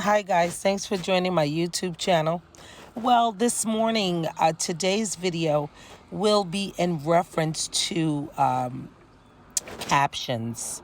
Hi, guys. Thanks for joining my YouTube channel. Well, this morning, today's video will be in reference to captions.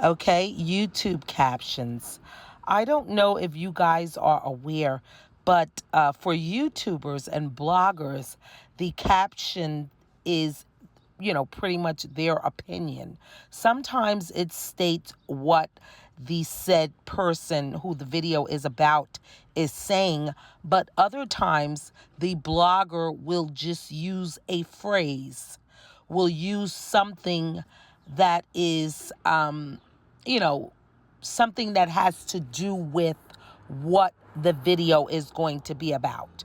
Okay, YouTube captions. I don't know if you guys are aware, but for YouTubers and bloggers, the caption is pretty much their opinion. Sometimes it states what the said person who the video is about is saying, but other times the blogger will just use a phrase, will use something that is, something that has to do with what the video is going to be about.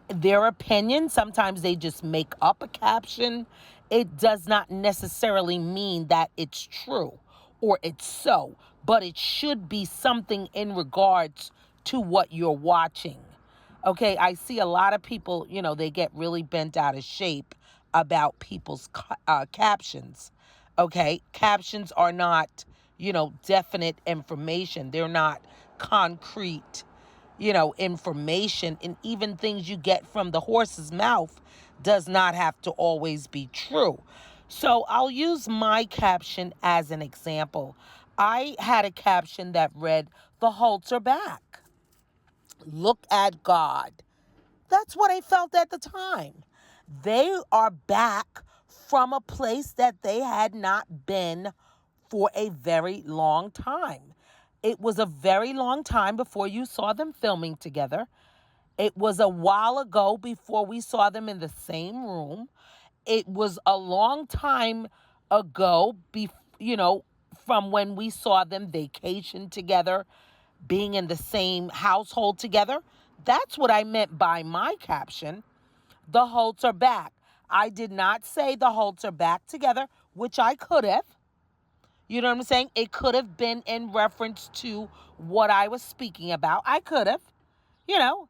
Their opinion, sometimes they just make up a caption. It does not necessarily mean that it's true or it's so, but it should be something in regards to what you're watching. Okay, I see a lot of people, they get really bent out of shape about people's captions. Okay, captions are not, definite information. They're not concrete, information, and even things you get from the horse's mouth does not have to always be true. So I'll use my caption as an example. I had a caption that read, "The Holts are back. Look at God." That's what I felt at the time. They are back from a place that they had not been for a very long time. It was a very long time before you saw them filming together. It was a while ago before we saw them in the same room. It was a long time ago, from when we saw them vacation together, being in the same household together. That's what I meant by my caption. The Holts are back. I did not say the Holts are back together, which I could have. You know what I'm saying? It could have been in reference to what I was speaking about. I could have, you know.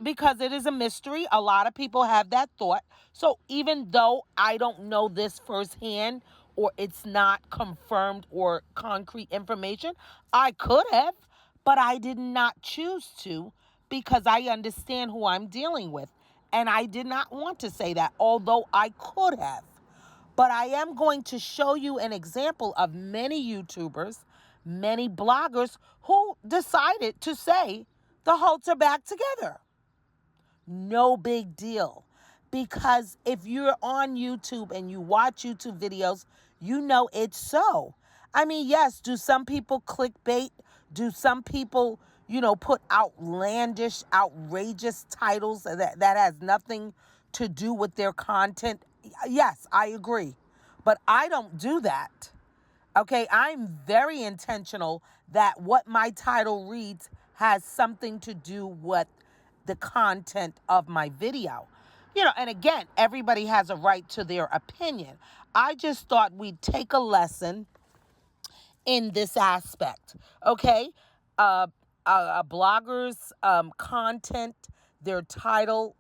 Because it is a mystery. A lot of people have that thought. So even though I don't know this firsthand or it's not confirmed or concrete information, I could have, but I did not choose to because I understand who I'm dealing with. And I did not want to say that, although I could have. But I am going to show you an example of many YouTubers, many bloggers who decided to say the Holts are back together. No big deal. Because if you're on YouTube and you watch YouTube videos, you know it's so. Yes, do some people clickbait? Do some people, put outlandish, outrageous titles that has nothing to do with their content? Yes, I agree. But I don't do that. Okay, I'm very intentional that what my title reads has something to do with the content of my video. And again, everybody has a right to their opinion. I just thought we'd take a lesson in this aspect. Okay, a blogger's content, their title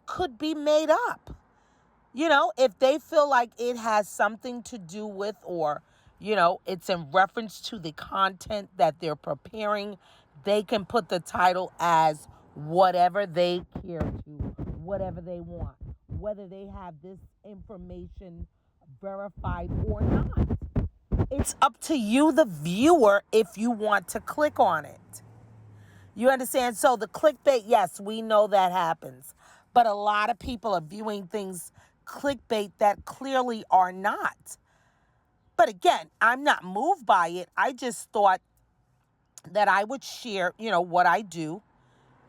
could be made up. If they feel like it has something to do with, or, it's in reference to the content that they're preparing, they can put the title as whatever they care to, whatever they want, whether they have this information verified or not. It's up to you, the viewer, if you want to click on it. You understand? So the clickbait, yes, we know that happens. But a lot of people are viewing things clickbait that clearly are not. But again, I'm not moved by it. I just thought that I would share, what I do,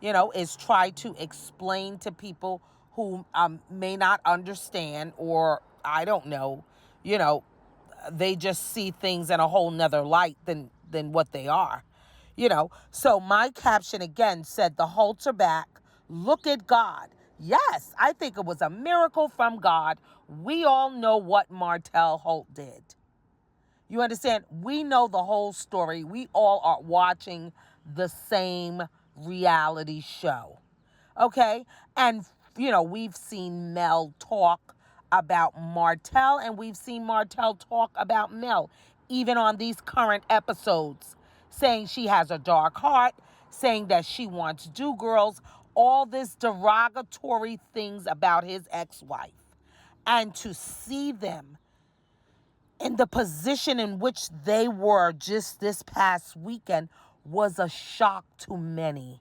is try to explain to people who may not understand, or I don't know, you know, they just see things in a whole nother light than what they are. So my caption again said, "The Holts are back. Look at God." Yes, I think it was a miracle from God. We all know what Martel Holt did. You understand? We know the whole story. We all are watching the same reality show. Okay? And, we've seen Mel talk about Martel, and we've seen Martel talk about Mel, even on these current episodes, saying she has a dark heart, saying that she wants do-girls, all this derogatory things about his ex-wife. And to see them in the position in which they were just this past weekend was a shock to many.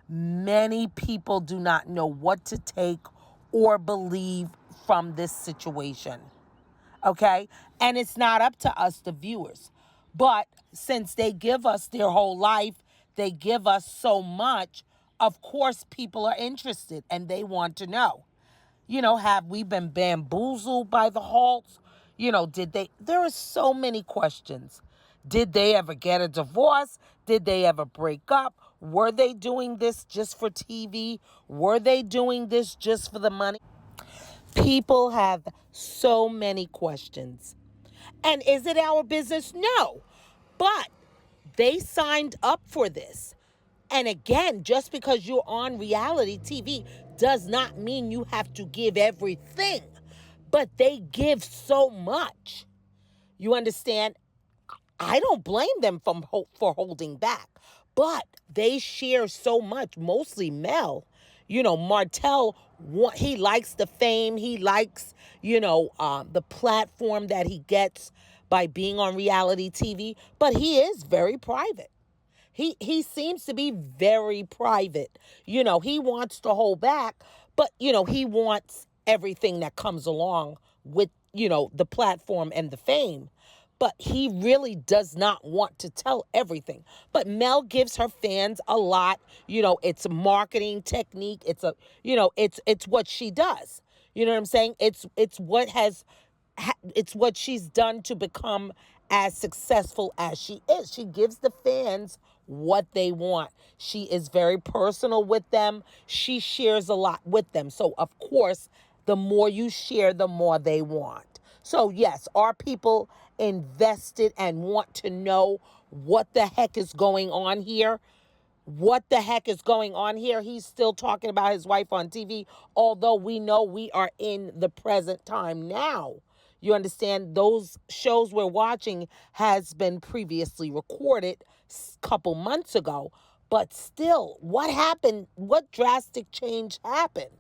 Many people do not know what to take or believe from this situation. Okay? And it's not up to us, the viewers. But since they give us their whole life, they give us so much, of course people are interested and they want to know. Have we been bamboozled by the Holts? There are so many questions. Did they ever get a divorce? Did they ever break up? Were they doing this just for TV? Were they doing this just for the money? People have so many questions. And is it our business? No. But they signed up for this. And again, just because you're on reality TV does not mean you have to give everything. But they give so much. You understand? I don't blame them for holding back. But they share so much, mostly Mel. Martel, he likes the fame. He likes, the platform that he gets by being on reality TV. But he is very private. He seems to be very private. He wants to hold back, but, he wants everything that comes along with, the platform and the fame. But he really does not want to tell everything. But Mel gives her fans a lot. It's a marketing technique. It's what she does. You know what I'm saying? It's what she's done to become as successful as she is. She gives the fans what they want. She is very personal with them. She shares a lot with them. So, of course, the more you share, the more they want. So, yes, are people invested and want to know what the heck is going on here? What the heck is going on here? He's still talking about his wife on TV, although we know we are in the present time now. You understand? Those shows we're watching has been previously recorded a couple months ago. But still, what happened? What drastic change happened?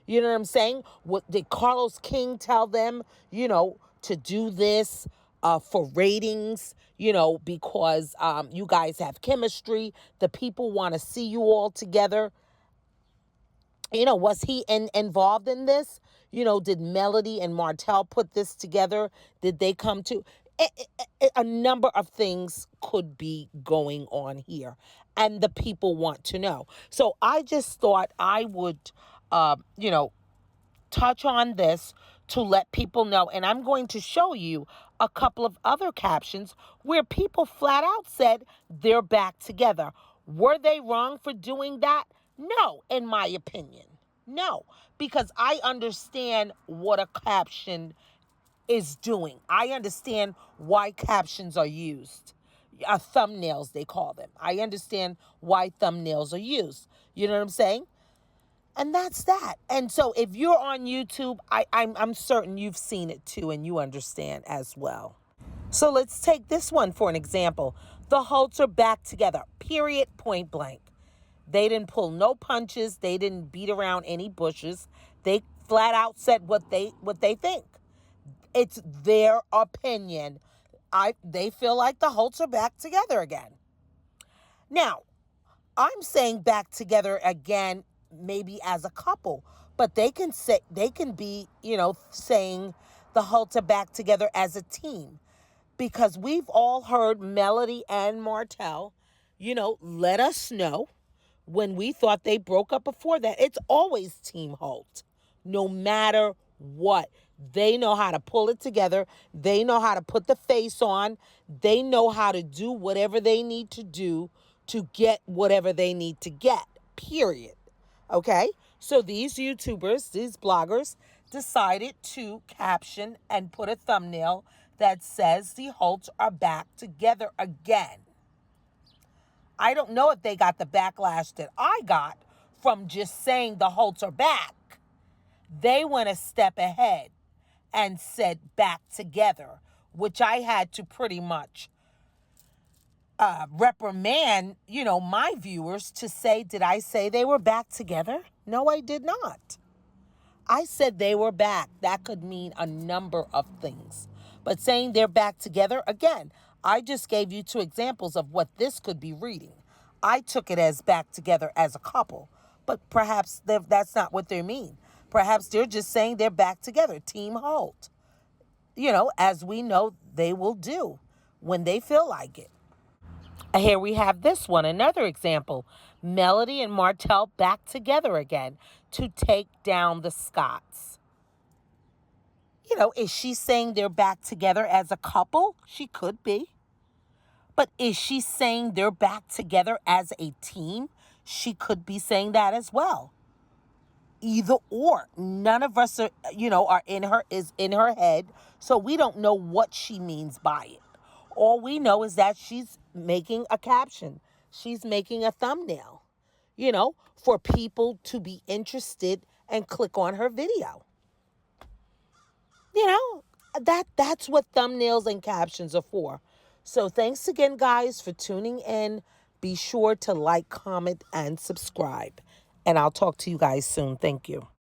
You know what I'm saying? What did Carlos King tell them, to do this for ratings, because you guys have chemistry. The people want to see you all together. Was he involved in this? Did Melody and Martel put this together? Did they come to... A number of things could be going on here, and the people want to know. So I just thought I would, touch on this to let people know. And I'm going to show you a couple of other captions where people flat out said they're back together. Were they wrong for doing that? No, in my opinion. No, because I understand what a caption is doing. I understand why captions are used. Thumbnails, they call them. I understand why thumbnails are used. You know what I'm saying? And that's that. And so if you're on YouTube, I'm certain you've seen it too and you understand as well. So let's take this one for an example. The Holts are back together, period, point blank. They didn't pull no punches. They didn't beat around any bushes. They flat out said what they think. It's their opinion. They feel like the Holts are back together again. Now, I'm saying back together again, maybe as a couple, but they can be, saying the Holts are back together as a team, because we've all heard Melody and Martel, let us know when we thought they broke up before that. It's always Team Holt, no matter what. They know how to pull it together. They know how to put the face on. They know how to do whatever they need to do to get whatever they need to get, period. Okay? So these YouTubers, these bloggers, decided to caption and put a thumbnail that says the Holts are back together again. I don't know if they got the backlash that I got from just saying the Holts are back. They went a step ahead and said back together, which I had to pretty much reprimand, my viewers to say, did I say they were back together? No, I did not. I said they were back. That could mean a number of things. But saying they're back together, again, I just gave you two examples of what this could be reading. I took it as back together as a couple, but perhaps that's not what they mean. Perhaps they're just saying they're back together, Team Holt. As we know, they will do when they feel like it. Here we have this one, another example. Melody and Martel back together again to take down the Scots. Is she saying they're back together as a couple? She could be. But is she saying they're back together as a team? She could be saying that as well. Either or. None of us are in her head, so we don't know what she means by it. All we know is that she's making a caption. She's making a thumbnail, for people to be interested and click on her video. That's what thumbnails and captions are for. So thanks again, guys, for tuning in. Be sure to like, comment, and subscribe. And I'll talk to you guys soon. Thank you.